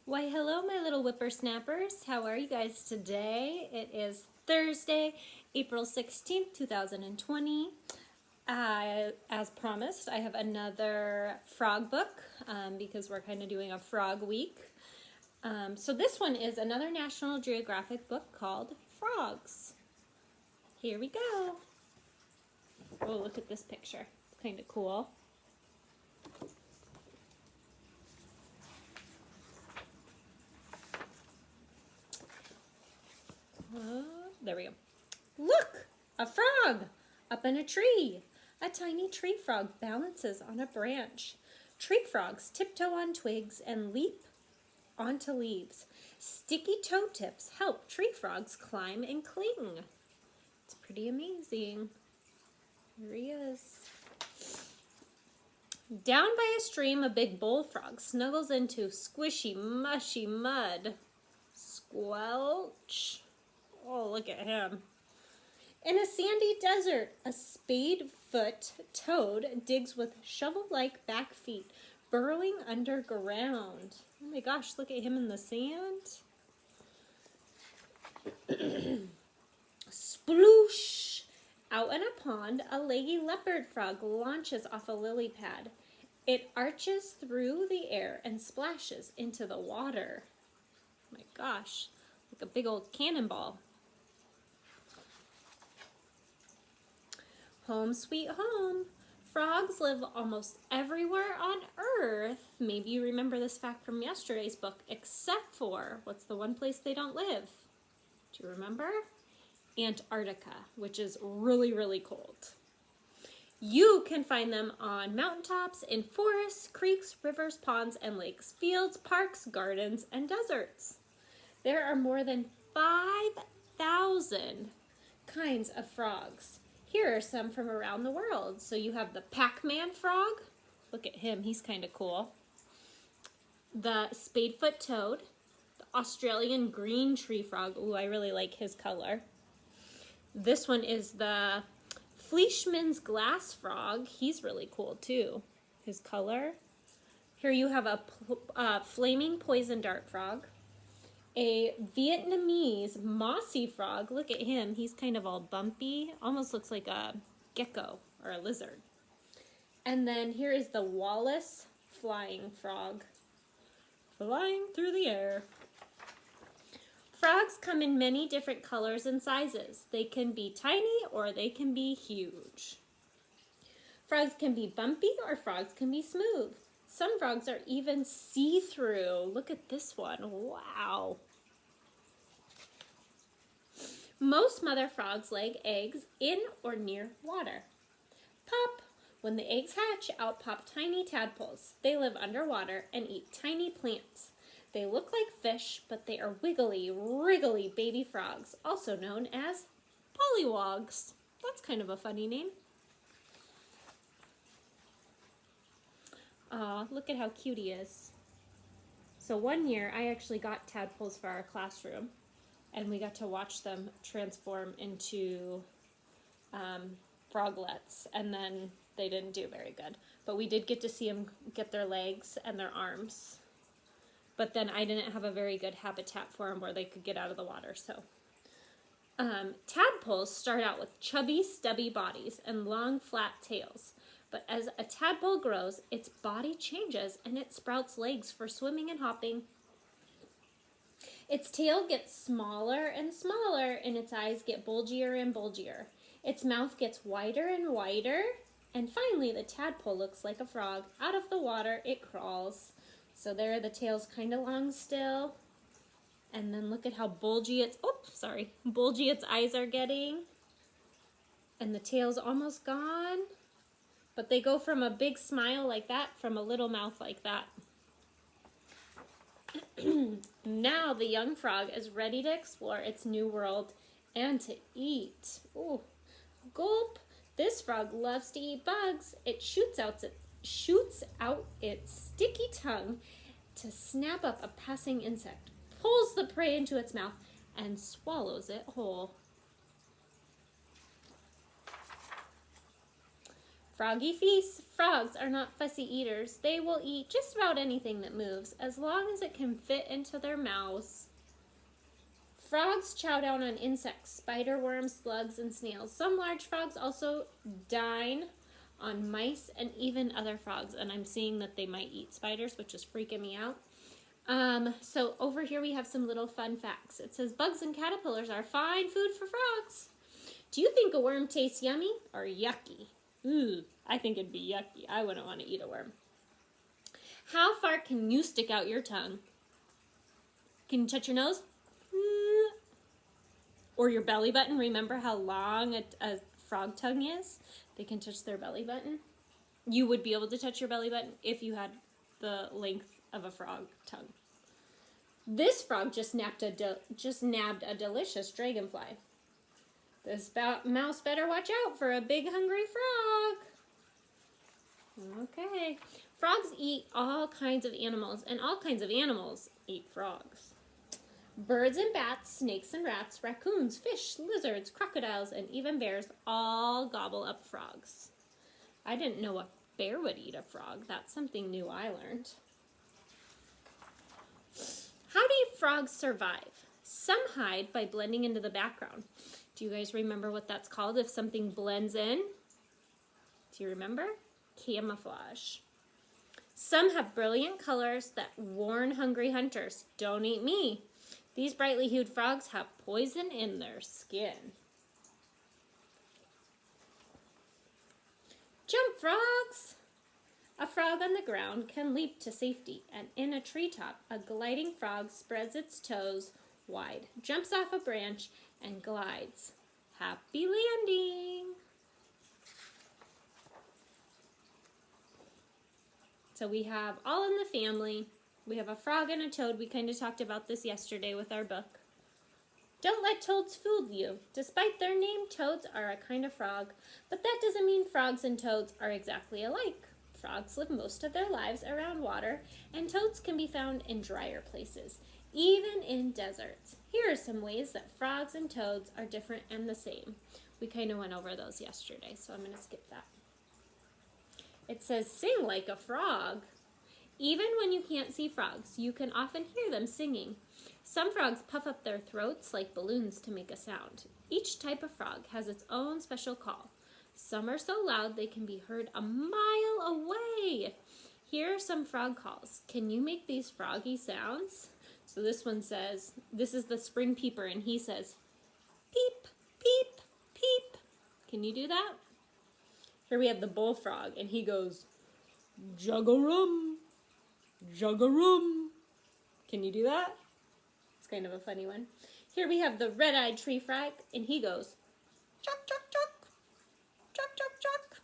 Why, hello, my little whippersnappers. How are you guys today? It is Thursday, April 16th, 2020. As promised, I have another frog book because we're kind of doing a frog week. So this one is another National Geographic book called Frogs. Here we go. Oh, look at this picture. It's kind of cool. There we go. Look! A frog! Up in a tree. A tiny tree frog balances on a branch. Tree frogs tiptoe on twigs and leap onto leaves. Sticky toe tips help tree frogs climb and cling. It's pretty amazing. Here he is. Down by a stream, a big bullfrog snuggles into squishy, mushy mud. Squelch. Oh, look at him. In a sandy desert, a spade-foot toad digs with shovel-like back feet, burrowing underground. Oh my gosh, look at him in the sand. Sploosh! Out in a pond, a leggy leopard frog launches off a lily pad. It arches through the air and splashes into the water. Oh my gosh, like a big old cannonball. Home sweet home. Frogs live almost everywhere on Earth. Maybe you remember this fact from yesterday's book, except for, what's the one place they don't live? Do you remember? Antarctica, which is really, really cold. You can find them on mountaintops, in forests, creeks, rivers, ponds, and lakes, fields, parks, gardens, and deserts. There are more than 5,000 kinds of frogs. Here are some from around the world. So you have the Pac-Man frog. Look at him, he's kind of cool. The spadefoot toad. The Australian green tree frog. Ooh, I really like his color. This one is the Fleischmann's glass frog. He's really cool too, his color. Here you have a flaming poison dart frog. A Vietnamese mossy frog. Look at him. He's kind of all bumpy. Almost looks like a gecko or a lizard. And then here is the Wallace flying frog. Flying through the air. Frogs come in many different colors and sizes. They can be tiny or they can be huge. Frogs can be bumpy or frogs can be smooth. Some frogs are even see-through. Look at this one. Wow. Most mother frogs lay eggs in or near water. Pop. When the eggs hatch, out pop tiny tadpoles. They live underwater and eat tiny plants. They look like fish, but they are wiggly, wriggly baby frogs, also known as pollywogs. That's kind of a funny name. Aw, look at how cute he is. So one year, I actually got tadpoles for our classroom, and we got to watch them transform into froglets, and then they didn't do very good. But we did get to see them get their legs and their arms. But then I didn't have a very good habitat for them where they could get out of the water, so. Tadpoles start out with chubby, stubby bodies and long, flat tails. But as a tadpole grows, its body changes and it sprouts legs for swimming and hopping. Its tail gets smaller and smaller, and its eyes get bulgier and bulgier. Its mouth gets wider and wider, and finally the tadpole looks like a frog. Out of the water, it crawls. So there, the tail's kind of long still. And then look at how bulgy its eyes are getting. And the tail's almost gone. But they go from a big smile like that, from a little mouth like that. Now the young frog is ready to explore its new world and to eat. Ooh, gulp! This frog loves to eat bugs. It shoots out its sticky tongue to snap up a passing insect, pulls the prey into its mouth, and swallows it whole. Froggy feast. Frogs are not fussy eaters. They will eat just about anything that moves, as long as it can fit into their mouths. Frogs chow down on insects, spider, worms, slugs, and snails. Some large frogs also dine on mice and even other frogs, and I'm seeing that they might eat spiders, which is freaking me out. So over here we have some little fun facts. It says bugs and caterpillars are fine food for frogs. Do you think a worm tastes yummy or yucky? Ooh, I think it'd be yucky. I wouldn't want to eat a worm. How far can you stick out your tongue? Can you touch your nose? Or your belly button. Remember how long a frog tongue is? They can touch their belly button. You would be able to touch your belly button if you had the length of a frog tongue. This frog just nabbed a delicious dragonfly. This mouse better watch out for a big hungry frog. Okay. Frogs eat all kinds of animals, and all kinds of animals eat frogs. Birds and bats, snakes and rats, raccoons, fish, lizards, crocodiles, and even bears all gobble up frogs. I didn't know a bear would eat a frog. That's something new I learned. How do frogs survive? Some hide by blending into the background. Do you guys remember what that's called if something blends in? Do you remember? Camouflage. Some have brilliant colors that warn hungry hunters. Don't eat me. These brightly hued frogs have poison in their skin. Jump frogs! A frog on the ground can leap to safety, and in a treetop, a gliding frog spreads its toes wide, jumps off a branch, and glides. Happy landing! So we have all in the family. We have a frog and a toad. We kind of talked about this yesterday with our book. Don't let toads fool you. Despite their name, toads are a kind of frog, but that doesn't mean frogs and toads are exactly alike. Frogs live most of their lives around water, and toads can be found in drier places, even in deserts. Here are some ways that frogs and toads are different and the same. We kind of went over those yesterday, so I'm going to skip that. It says, sing like a frog. Even when you can't see frogs, you can often hear them singing. Some frogs puff up their throats like balloons to make a sound. Each type of frog has its own special call. Some are so loud they can be heard a mile away. Here are some frog calls. Can you make these froggy sounds? So this one says, this is the spring peeper, and he says, peep, peep, peep. Can you do that? Here we have the bullfrog, and he goes, jug-a-rum, jug-a-rum. Can you do that? It's kind of a funny one. Here we have the red-eyed tree frog, and he goes, chuck, chuck, chuck, chuck, chuck, chuck.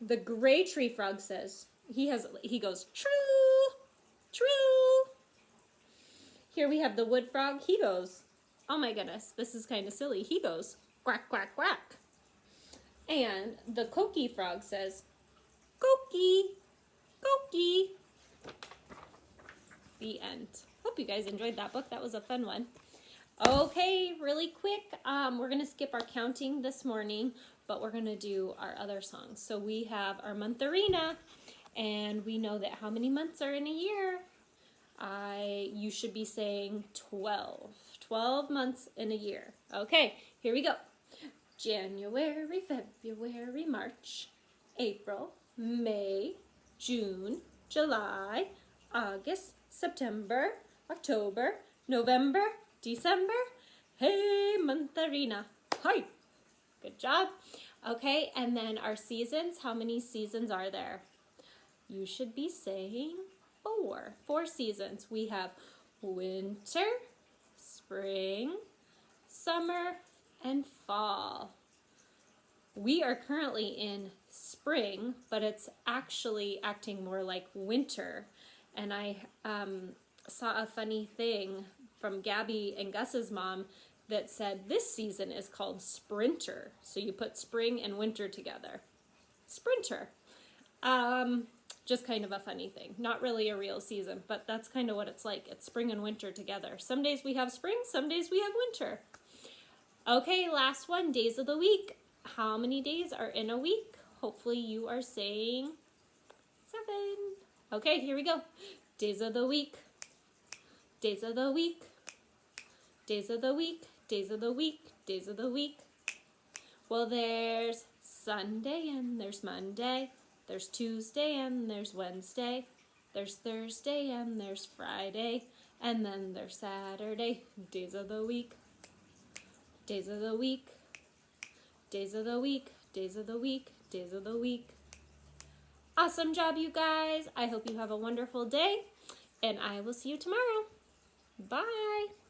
The gray tree frog says, he goes, true, true. Here we have the wood frog. He goes, oh my goodness, this is kind of silly. He goes, quack, quack, quack. And the coqui frog says, coqui, coqui. The end. Hope you guys enjoyed that book. That was a fun one. Okay, really quick, we're going to skip our counting this morning, but we're going to do our other songs. So we have our month arena, and we know that how many months are in a year? You should be saying 12. 12 months in a year. Okay, here we go. January, February, March, April, May, June, July, August, September, October, November, December. Hey, month arena. Hi. Good job. Okay, and then our seasons. How many seasons are there? You should be saying 4. 4 seasons. We have winter, spring, summer, and fall. We are currently in spring, but it's actually acting more like winter. And I saw a funny thing from Gabby and Gus's mom that said this season is called sprinter. So you put spring and winter together. Sprinter. Just kind of a funny thing. Not really a real season, but that's kind of what it's like. It's spring and winter together. Some days we have spring, some days we have winter. Okay, last one, days of the week. how many days are in a week? Hopefully you are saying 7. Okay, here we go. Days of the week. Days of the week. Days of the week. Days of the week. Days of the week. Well, there's Sunday and there's Monday. There's Tuesday and there's Wednesday. There's Thursday and there's Friday. And then there's Saturday. Days of the week. Days of the week. Days of the week. Days of the week. Days of the week. Awesome job, you guys. I hope you have a wonderful day, and I will see you tomorrow. Bye.